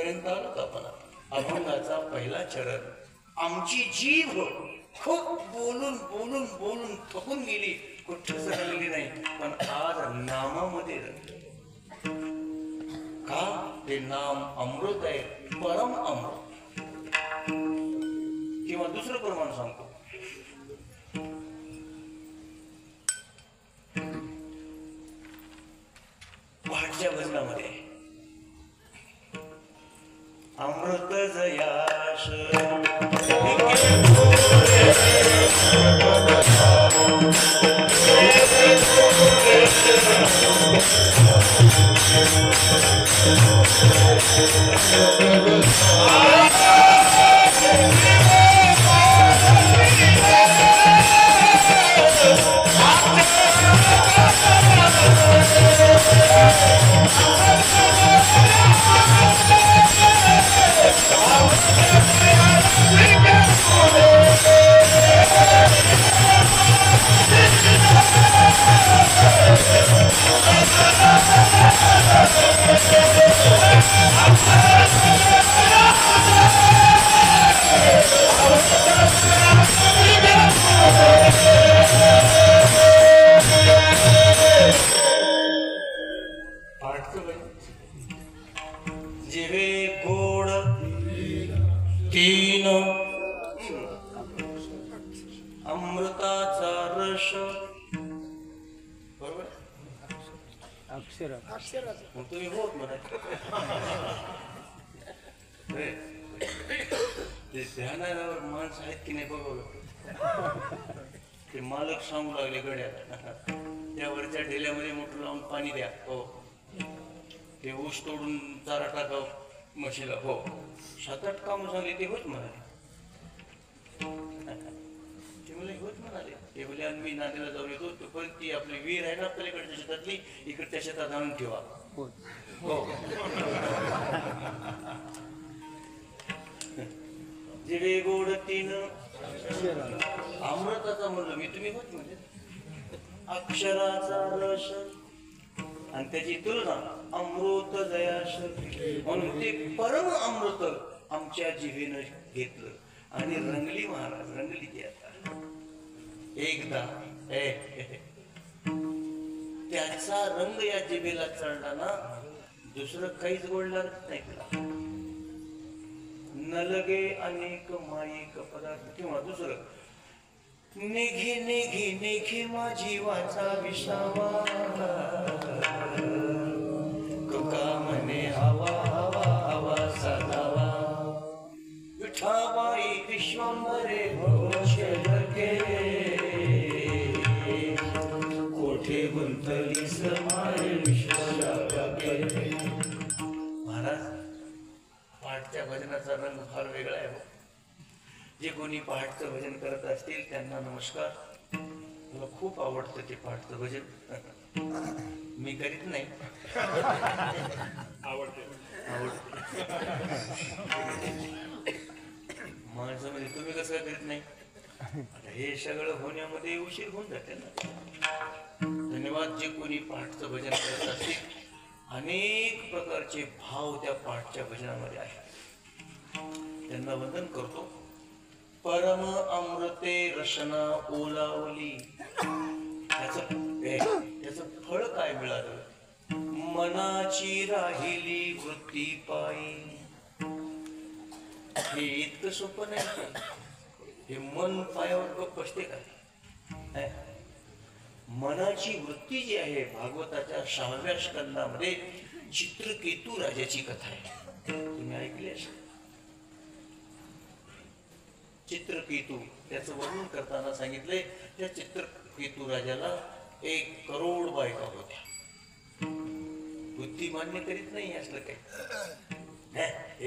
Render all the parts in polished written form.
पर्यंत आलो आपण. अभंगाचा पहिला चरण. आमची जीभ खूप बोलून बोलून बोलून थकून गेली, कुठंच राहिलेली नाही, पण आज नामामध्ये रंगली. का? ते नाम अमृत आहे, परम अमृत. किंवा दुसरं प्रमाण सांगतो, पहाटच्या भजनामध्ये अमृत जयाश जिवे गोड तीन अमृताचा रस. बरोबर अक्षर तुम्ही होत म्हणा. ते ध्यानावर माणसं आहेत की नाही बघा. ते मालक सांगू लागले गड्याला, त्यावरच्या ढेल्यामध्ये मोठं लावून पाणी द्या. हो. ते ऊस तोडून चारा टाकाव म्हशीला. हो. 7-8 कामं झाली ते होत म्हणाले. ते मला होत म्हणाले. ते बोले मी नांदेला जाऊन येतो, पण ती आपली विहीर आहे ना पलीकडच्या शेतातली, इकडच्या शेतात आणून ठेवा. हो. जिवे गोड तीन अमृताचा म्हणलं मी, तुम्ही होत म्हणजे अक्षराचा रस आणि त्याची तुलना अमृत जयाश, म्हणून ते परम अमृत आमच्या जिभेनं घेतलं आणि रंगली. महाराज रंगली ती आता एकदा. त्याचा रंग या जिभेला चढला ना, दुसरं काहीच गोडणार नाही तुला. न लगे अनेक माईक पदार्थ. किंवा दुसरं निघे निघे निघे माझी वाचा विसावा, तुका म्हणे हवा हवा हवा सदावा. विठाबाई विश्वंभरे घोषलके, कोठे गुंतली समारे विश्वव्यापे. महाराज पहाटच्या भजनाचा रंग फार वेगळा आहे. जे कोणी पहाटचं भजन करत असतील त्यांना नमस्कार. मला खूप आवडतं ते पहाटचं भजन. मी करीत नाही, आवडते. माणसामध्ये तुम्ही कसं करीत नाही. हे सगळं होण्यामध्ये उशीर होऊन जाते ना. धन्यवाद. जे कोणी पहाटचं भजन करत असतील, अनेक प्रकारचे भाव त्या पहाटच्या भजनामध्ये आहेत, त्यांना वंदन करतो. परम अमृते रसना ओलावली. त्याचं फळ काय मिळालं? मनाची राहिली वृत्ती पायी. हे इतकं सोपं नाही. हे मन पायावर गप्प बसते का? मनाची वृत्ती जी आहे, भागवताच्या 6व्या स्कंदामध्ये चित्रकेतू राजाची कथा आहे. तुम्ही ऐकली असेल. चित्रकेतू त्याचं वर्णन करताना सांगितले, त्या चित्रकेतू राजाला 1 करोड बायका होत्या. बुद्धी मान्य करीत नाही असलं काही.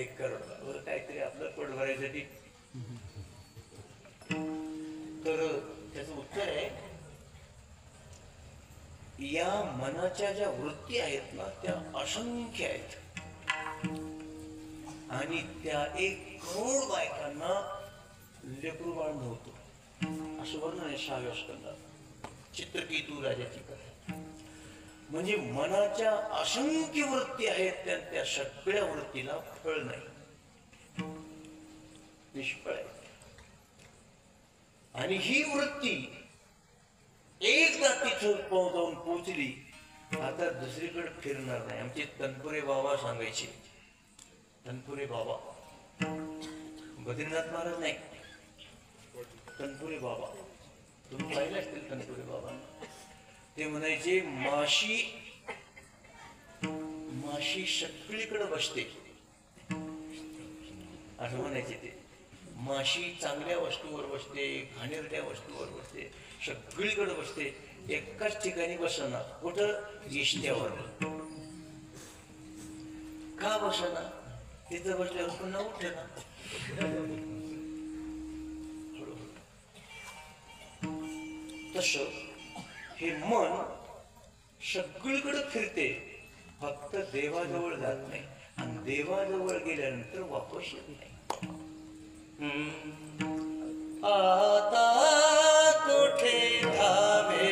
1 करोड काहीतरी आपलं पोट भरायसाठी. तर त्याचं उत्तर आहे, या मनाच्या ज्या वृत्ती आहेत ना, त्या असंख्य आहेत आणि त्या 1 करोड बायकांना लेकरू बाळ नव्हतं, असं वर्णन आहे 6व्या स्कंदात चित्रकेतू राजाची कथा. म्हणजे मनाच्या असंख्य वृत्ती आहेत त्या सगळ्या वृत्तीला फळ नाही, निष्फळ आहे. आणि ही वृत्ती एकदा तिथं जाऊन पोचली, आता दुसरीकडे फिरणार नाही. आमचे तनपुरे बाबा सांगायचे, तनपुरे बाबा, बद्रीनाथ महाराज नाही, तनपुरे बाबा, तुम्ही पाहिले असतील तनपुरे बाबा. ते म्हणायचे माशी सगळीकडे बसते, असं म्हणायचे ते. माशी चांगल्या वस्तूवर बसते, घाणेरड्या वस्तूवर बसते, सगळीकडे बसते, एकाच ठिकाणी बसना. कुठं? इष्ट्यावर. का बसना? तिथं बसल्यावर पुन्हा उठे ना. तस हे मन सगळीकडे फिरते, फक्त देवाजवळ जात नाही. आणि देवाजवळ गेल्यानंतर वापस येत नाही. आता कुठे धावे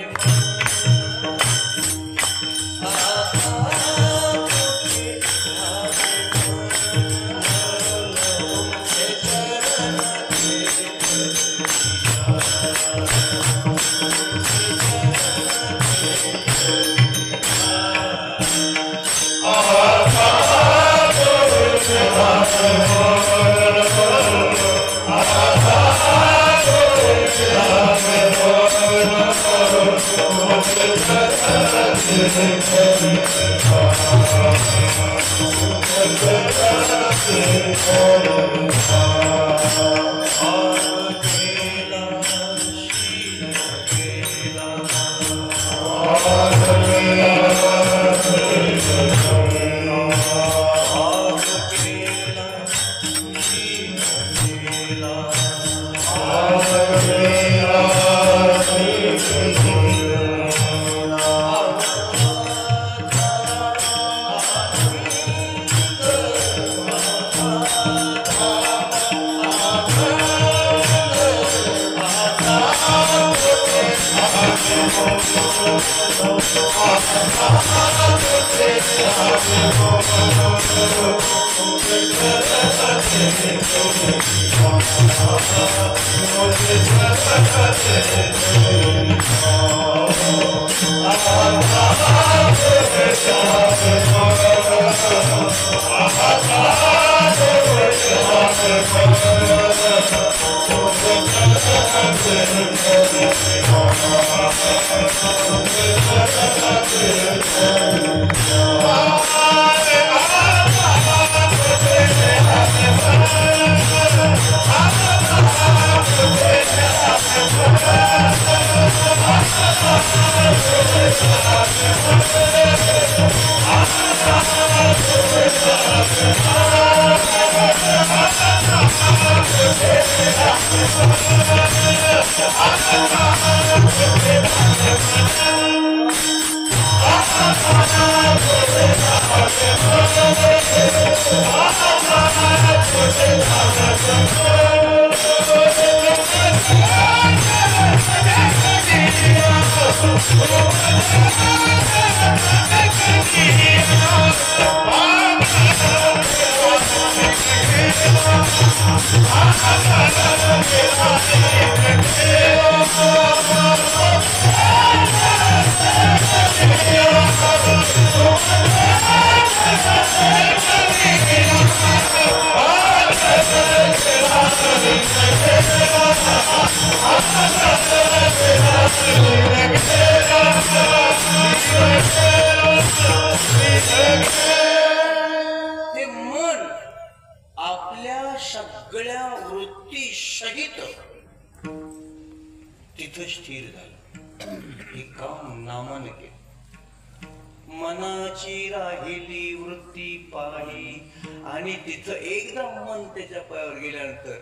ते मन आपल्या सगळ्या वृत्ती सहित तिथं स्थिर झालं. हे काम नामाने केलं. मनाची राहिली वृत्ती पाही, आणि तिथं एकदा मन त्याच्या पायावर गेल्यानंतर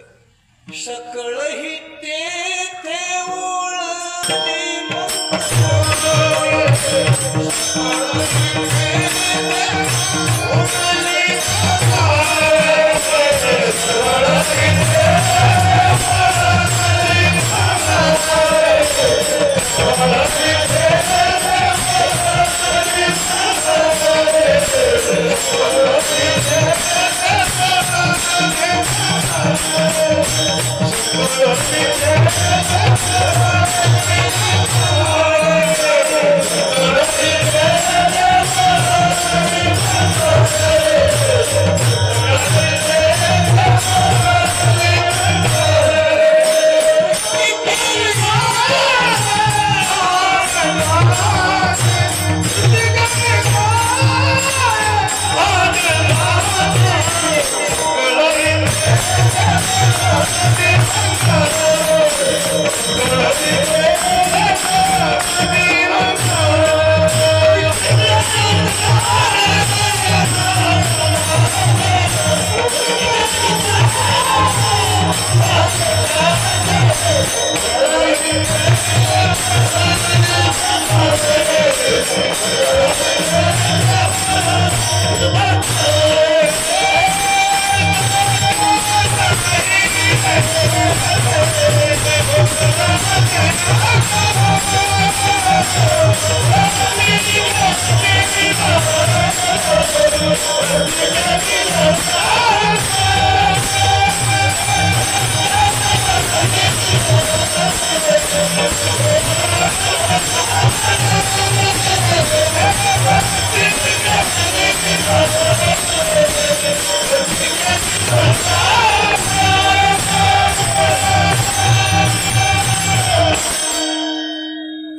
सकळही तेथे ओळखते.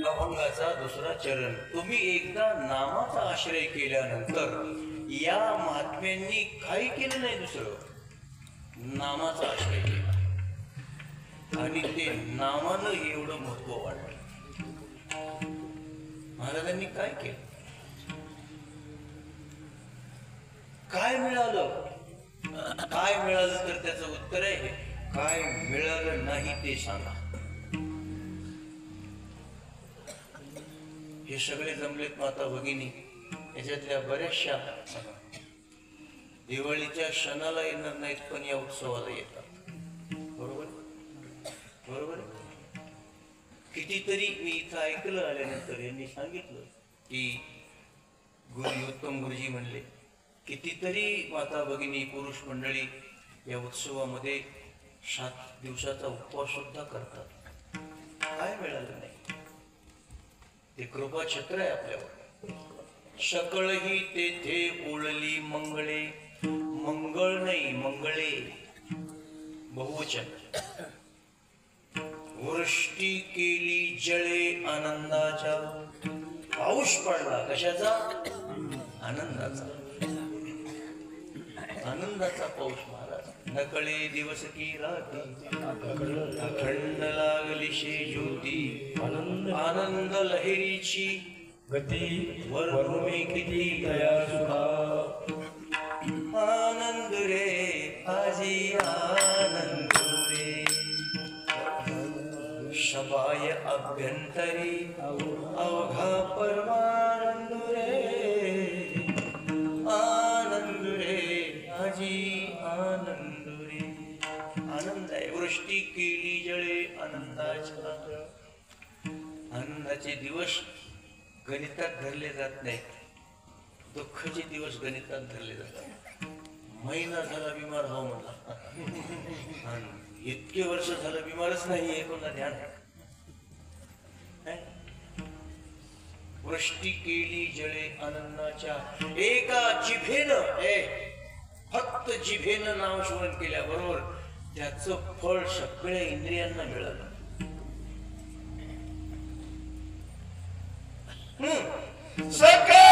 अभंगाचा दुसरा चरण. तुम्ही एकदा नामाचा आश्रय केल्यानंतर या महात्म्यांनी काही केलं नाही, दुसरं नामाचा आश्रय केला आणि ते नामानं एवढं महत्व वाढलं. महाराजांनी काय केलं, काय मिळालं? काय मिळालं तर त्याचं उत्तर आहे, काय मिळालं नाही ते सांगा. हे सगळे जमलेत माता भगिनी. याच्यातल्या बऱ्याचशा दिवाळीच्या क्षणाला येणार नाहीत, पण या उत्सवाला येतात. बरोबर बरोबर. कितीतरी मी इथं ऐकलं आल्यानंतर यांनी सांगितलं की उत्तम गुरुजी म्हणले, कितीतरी माता भगिनी पुरुष मंडळी या उत्सवामध्ये 7 दिवसाचा उपवास सुद्धा करतात. काय मिळालं नाही, ते कृपा छत्र आहे आपल्यावर. सकळ ही तेथे ओळली मंगळे, मंगळ नाही मंगळे बहुवचन. वृष्टी केली जळे आनंदाच्या, पाऊस पडला कशाचा? आनंदाचा. आनंदाचा पाऊस महाराज. नकळे दिवस की राती, अखंड लागलीशी ज्योती, आनंद लहरीची गती, वरभूमी किती दया सुखा. आनंद रे आजी आनंद रे, शबाय अभ्यंतरी अवघा परमानंद रे. आनंद रे आजी आनंद रे. आनंद आहे. वृष्टी केली जळे आनंदाच्या. आनंदाचे दिवस गणितात धरले जात नाहीत, दुःखाचे दिवस गणितात धरले जातात. महिना झाला बिमार हो म्हणला, इतके वर्ष झालं बिमारच नाही, हे कोणा ध्यान आहे? वृष्टी केली जळे आनंदाच्या, एका जिभेनं, फक्त जिभेनं नाव स्मरण केल्याबरोबर त्याचं फळ सगळ्या इंद्रियांना मिळालं. सकाळ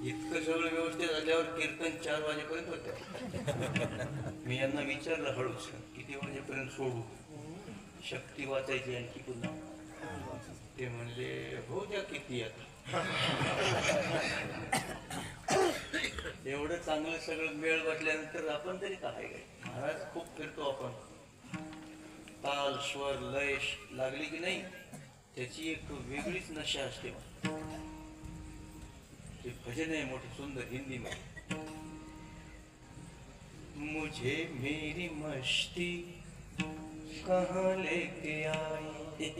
इतकं सगळं व्यवस्थित झाल्यावर कीर्तन 4 वाजेपर्यंत होतं. मी यांना विचारलं हळूच, किती वाजेपर्यंत सोडू, शक्ती वाचायची आणखी पुन्हा. ते म्हणले हो द्या किती आता. एवढं चांगलं सगळं मेळ वाटल्यानंतर आपण तरी काय काय. महाराज खूप फिरतो आपण, ताल स्वर लय लागली की नाही त्याची एक वेगळीच नशा असते. ते भजन आहे मोठे सुंदर हिंदी मध्ये. मुझे मेरी मस्ती कहाँ लेके आई,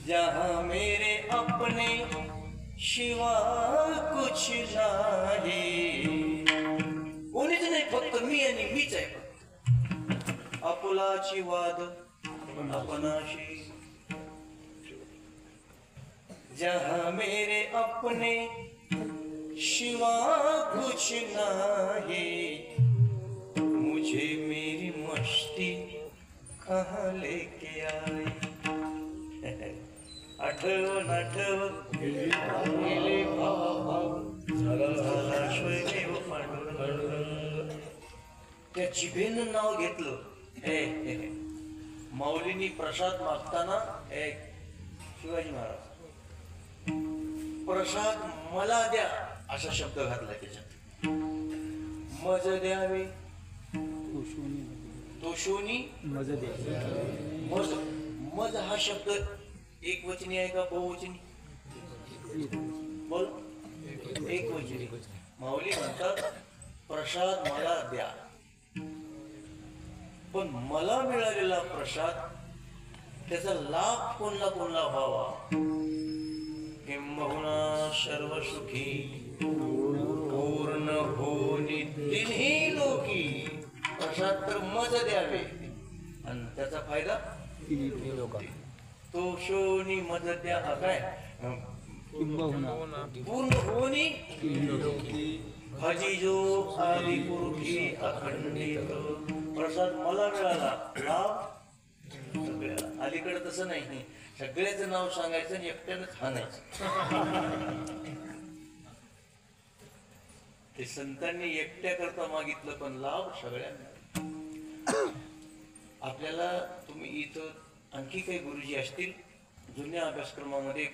जहाँ मेरे अपने शिवा कुछ नाही. कोणीच नाही, फक्त मी आणि मीच आहे. आपुलाची वाद आपणाशी, जहाँ मेरे अपने शिवा कुछ नाही, मुझे मेरी मस्ती कहाँ लेके आई. आठवण आठवण गेले भाव, झाला स्वयंमेव पांडुरंग. त्या जिभेनं नाव घेतलं. माऊलींनी प्रसाद मागताना शिवाजी महाराज प्रसाद मला द्या असा शब्द घातला त्याच्यात. मज द्यावे, तोषोनी मज द्यावे. मज मज हा शब्द एक वचनी आहे का बहुवचनी? बोल, एक वचनी. माऊली म्हणतात प्रसाद मला द्या, पण मला मिळालेला प्रसाद त्याचा लाभ कोणला कोणला व्हावा. किंबहुना सर्व सुखी पूर्ण होनी तिन्ही लोकी. प्रसाद तर मज द्यावे आणि त्याचा फायदा तो शोनी मज द्या. काय पूर्ण होनी भजी जो आदि पुरुषी अखंडित. प्रसाद मला मिळाला, लाभ सगळ्याला. अलीकडे तसं नाही, सगळ्याचं नाव सांगायचं आणि एकट्यानंच हाणायचं. ते संतांनी एकट्या करता मागितलं, पण लाभ सगळ्यांना. आपल्याला तुम्ही इथं आणखी काही गुरुजी असतील जुन्या अभ्यासक्रमामध्ये